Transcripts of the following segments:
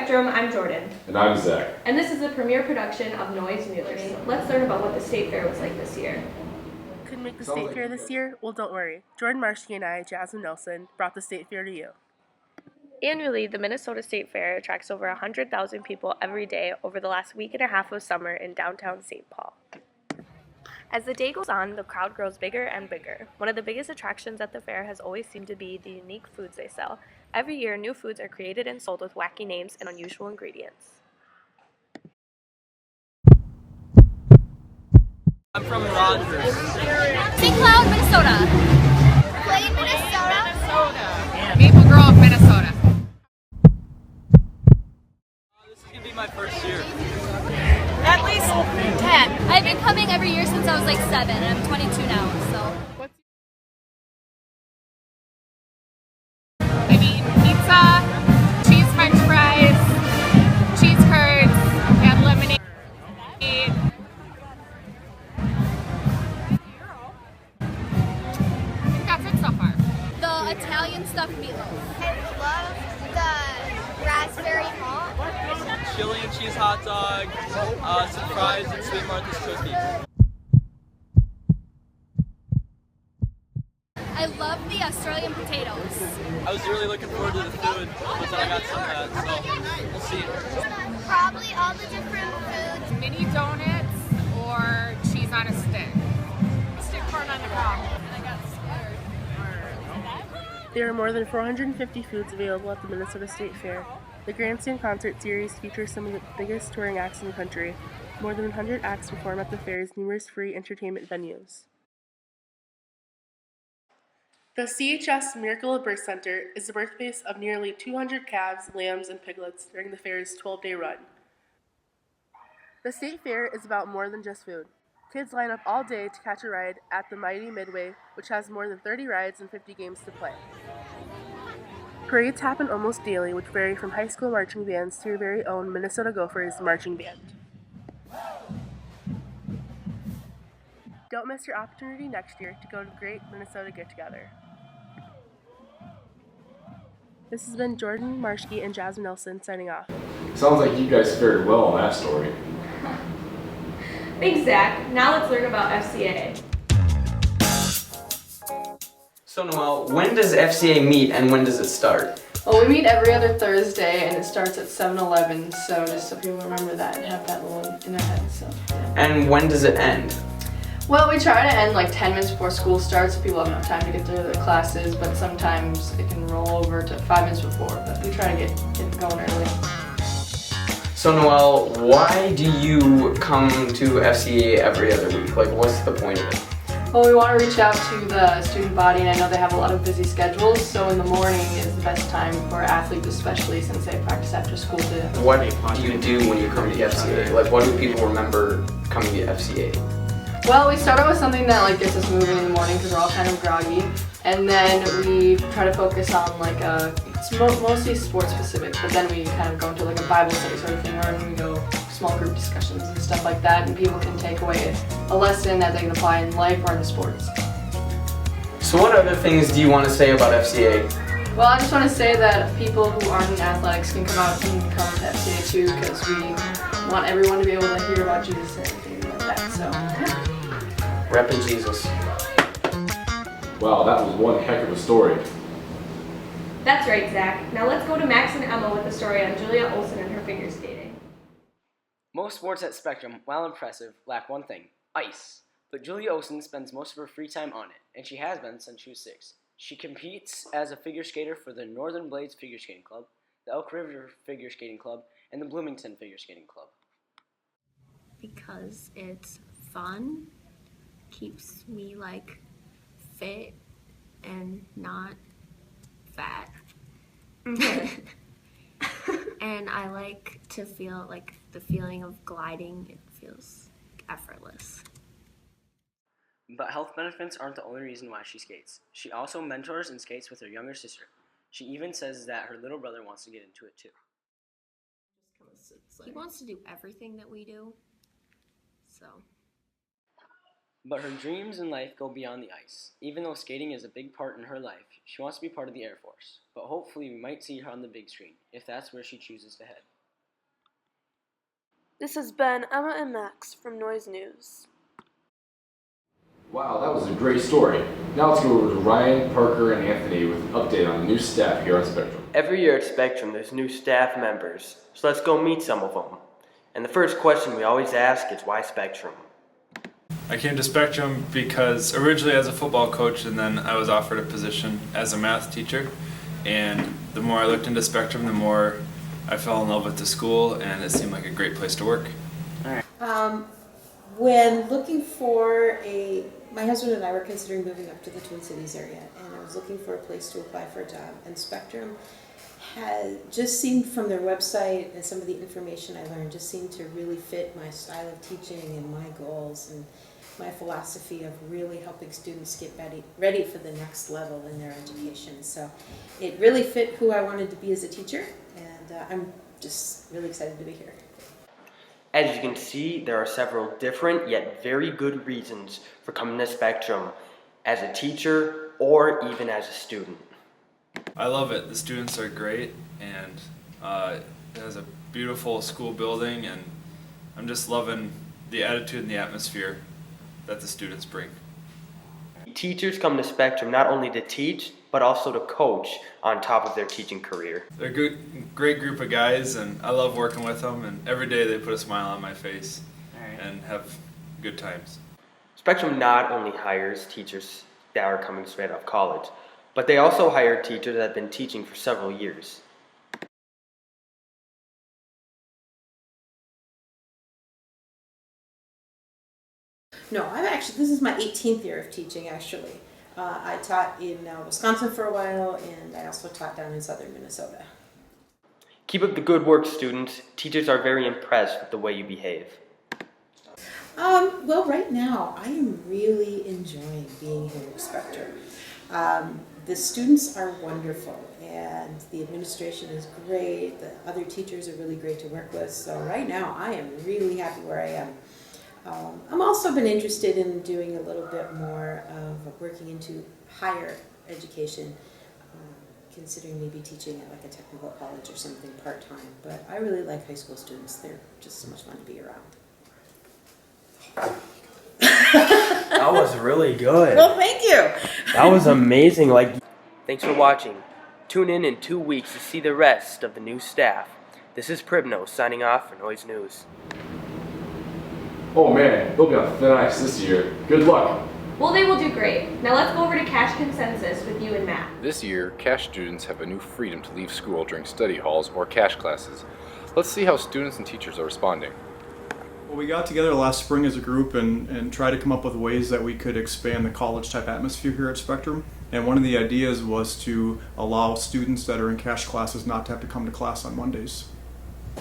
Spectrum, I'm Jordan. And I'm Zach. And this is a premiere production of Noise News. Let's learn about what the state fair was like this year. Couldn't make the state fair this year? Well, don't worry. Jordan Marshke and I, Jasmine Nelson, brought the state fair to you. Annually, the Minnesota State Fair attracts over 100,000 people every day over the last week and a half of summer in downtown St. Paul. As the day goes on, the crowd grows bigger and bigger. One of the biggest attractions at the fair has always seemed to be the unique foods they sell. Every year, new foods are created and sold with wacky names and unusual ingredients. I'm from Rogers. St. Cloud, Minnesota. Plain, Minnesota. Maple Grove, Minnesota. This is going to be my first year. At least 10. I've been coming every year since I was like 7, and I'm 22 now, so. I mean, pizza, cheese french fries, cheese curds, and lemonade. I think that's it so far. The Italian stuffed meatloaf. I love the raspberry malt. Chili and cheese hot dog, some fries, and Sweet Martha's cookies. I love the Australian potatoes. I was really looking forward to the food, but then I got some of that, so we'll see. Probably all the different foods. Mini donuts or cheese on a stick. Stick corn on the cob. And I got scared. There are more than 450 foods available at the Minnesota State Fair. The Grandstand Concert Series features some of the biggest touring acts in the country. More than 100 acts perform at the fair's numerous free entertainment venues. The CHS Miracle of Birth Center is the birthplace of nearly 200 calves, lambs, and piglets during the fair's 12-day run. The State Fair is about more than just food. Kids line up all day to catch a ride at the mighty Midway, which has more than 30 rides and 50 games to play. Parades happen almost daily, which vary from high school marching bands to your very own Minnesota Gophers marching band. Don't miss your opportunity next year to go to the Great Minnesota Get-Together. This has been Jordan Marshke and Jasmine Nelson signing off. Sounds like you guys fared well on that story. Thanks, Zach. Now let's learn about FCA. So Noelle, when does FCA meet and when does it start? Well, we meet every other Thursday and it starts at 7-Eleven, so just so people remember that and have that little in their heads. So. And when does it end? Well, we try to end like 10 minutes before school starts so people have enough time to get to their classes, but sometimes it can roll over to 5 minutes before, but we try to get it going early. So Noelle, why do you come to FCA every other week? Like, what's the point of it? Well, we want to reach out to the student body, and I know they have a lot of busy schedules, so in the morning is the best time for athletes, especially since they practice after school. What do you do when you come to FCA? Like, what do people remember coming to FCA? Well, we start out with something that like gets us moving in the morning because we're all kind of groggy, and then we try to focus on like it's mostly sports specific, but then we kind of go into like a Bible study sort of thing where we go small group discussions and stuff like that, and people can take away a lesson that they can apply in life or in sports. So what other things do you want to say about FCA? Well, I just want to say that people who aren't in athletics can come out and come to FCA too, because we want everyone to be able to hear about Jesus and everything like that, so yeah. Reppin' Jesus. Wow, that was one heck of a story. That's right, Zach. Now let's go to Max and Emma with a story on Julia Olson and her figure skating. Most sports at Spectrum, while impressive, lack one thing: ice. But Julia Olson spends most of her free time on it, and she has been since she was 6. She competes as a figure skater for the Northern Blades Figure Skating Club, the Elk River Figure Skating Club, and the Bloomington Figure Skating Club. Because it's fun, keeps me like fit and not fat. And I like to feel like the feeling of gliding. It feels effortless. But health benefits aren't the only reason why she skates. She also mentors and skates with her younger sister. She even says that her little brother wants to get into it too. He wants to do everything that we do, so. But her dreams in life go beyond the ice. Even though skating is a big part in her life, she wants to be part of the Air Force. But hopefully we might see her on the big screen, if that's where she chooses to head. This has been Emma and Max from Noise News. Wow, that was a great story. Now let's go over to Ryan, Parker, and Anthony with an update on the new staff here on Spectrum. Every year at Spectrum, there's new staff members, so let's go meet some of them. And the first question we always ask is, why Spectrum? I came to Spectrum because originally as a football coach, and then I was offered a position as a math teacher. And the more I looked into Spectrum, the more I fell in love with the school, and it seemed like a great place to work. When looking for my husband and I were considering moving up to the Twin Cities area, and I was looking for a place to apply for a job, and Spectrum had just seemed from their website and some of the information I learned just seemed to really fit my style of teaching and my goals and my philosophy of really helping students get ready for the next level in their education. So it really fit who I wanted to be as a teacher, and I'm just really excited to be here. As you can see, there are several different yet very good reasons for coming to Spectrum as a teacher or even as a student. I love it. The students are great, and it has a beautiful school building, and I'm just loving the attitude and the atmosphere that the students bring. Teachers come to Spectrum not only to teach, but also to coach on top of their teaching career. They're a great group of guys, and I love working with them, and every day they put a smile on my face and have good times. Spectrum not only hires teachers that are coming straight out of college, but they also hire teachers that have been teaching for several years. No, this is my 18th year of teaching, actually. I taught in Wisconsin for a while, and I also taught down in southern Minnesota. Keep up the good work, students. Teachers are very impressed with the way you behave. Well, right now, I am really enjoying being here at Spectrum. The students are wonderful, and the administration is great. The other teachers are really great to work with. So right now, I am really happy where I am. I'm also been interested in doing a little bit more of working into higher education, considering maybe teaching at like a technical college or something part-time. But I really like high school students. They're just so much fun to be around. That was really good. Well, thank you. That was amazing. Thanks for watching. Tune in 2 weeks to see the rest of the new staff. This is Pribno signing off for Noise News. Oh man, they'll be on thin ice this year. Good luck. Well, they will do great. Now let's go over to Cash Consensus with you and Matt. This year, CASH students have a new freedom to leave school during study halls or CASH classes. Let's see how students and teachers are responding. Well, we got together last spring as a group and tried to come up with ways that we could expand the college-type atmosphere here at Spectrum. And one of the ideas was to allow students that are in CASH classes not to have to come to class on Mondays.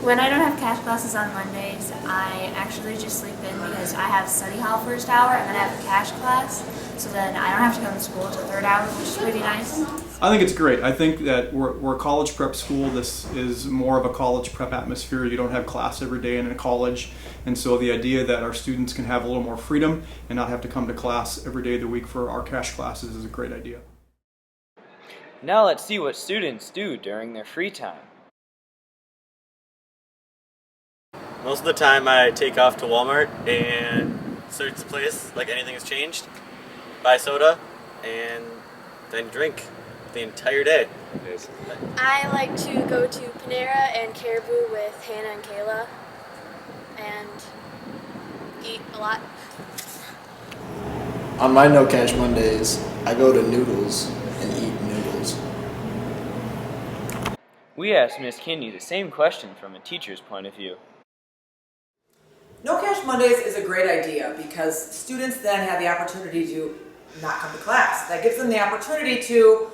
When I don't have cash classes on Mondays, I actually just sleep in because I have study hall first hour and then I have a cash class, so then I don't have to come to school until third hour, which is pretty nice. I think it's great. I think that we're a college prep school. This is more of a college prep atmosphere. You don't have class every day in a college, and so the idea that our students can have a little more freedom and not have to come to class every day of the week for our cash classes is a great idea. Now let's see what students do during their free time. Most of the time I take off to Walmart and search the place like anything has changed, buy soda, and then drink the entire day. I like to go to Panera and Caribou with Hannah and Kayla and eat a lot. On my no cash Mondays, I go to Noodles and eat noodles. We asked Miss Kinney the same question from a teacher's point of view. No Cash Mondays is a great idea because students then have the opportunity to not come to class. That gives them the opportunity to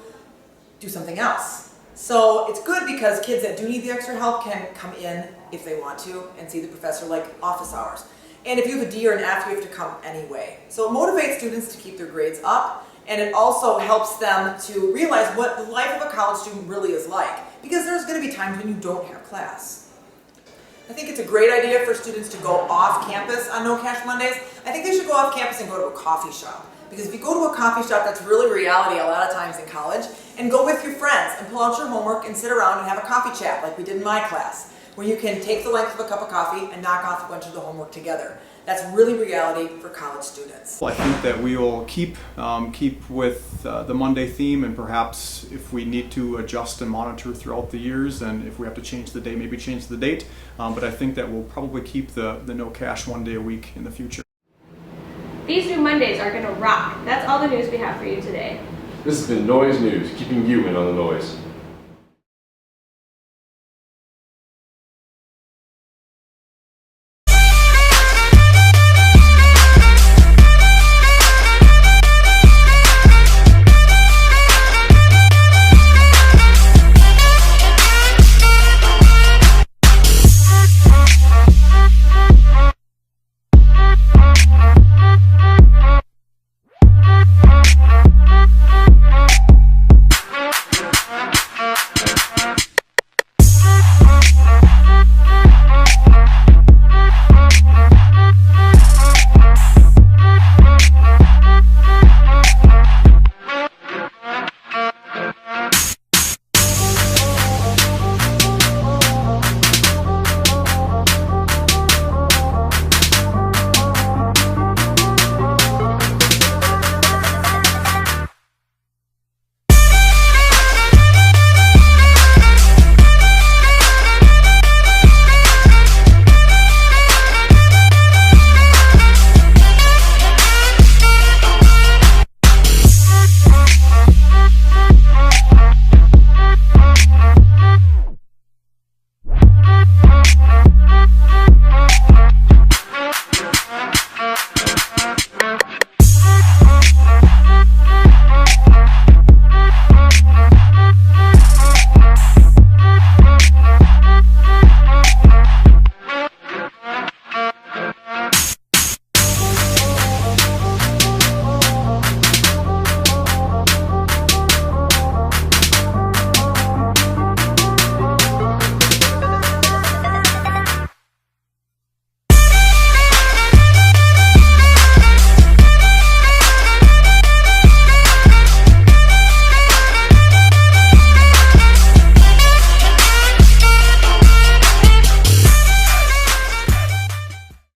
do something else. So it's good because kids that do need the extra help can come in if they want to and see the professor like office hours. And if you have a D or an F, you have to come anyway. So it motivates students to keep their grades up, and it also helps them to realize what the life of a college student really is like, because there's going to be times when you don't have class. I think it's a great idea for students to go off campus on No Cash Mondays. I think they should go off campus and go to a coffee shop. Because if you go to a coffee shop, that's really reality a lot of times in college, and go with your friends and pull out your homework and sit around and have a coffee chat like we did in my class. where you can take the length of a cup of coffee and knock off a bunch of the homework together. That's really reality for college students. Well, I think that we will keep with the Monday theme, and perhaps if we need to adjust and monitor throughout the years, and if we have to change the day, maybe change the date. But I think that we'll probably keep the no cash 1 day a week in the future. These new Mondays are going to rock. That's all the news we have for you today. This has been Noise News, keeping you in on the noise.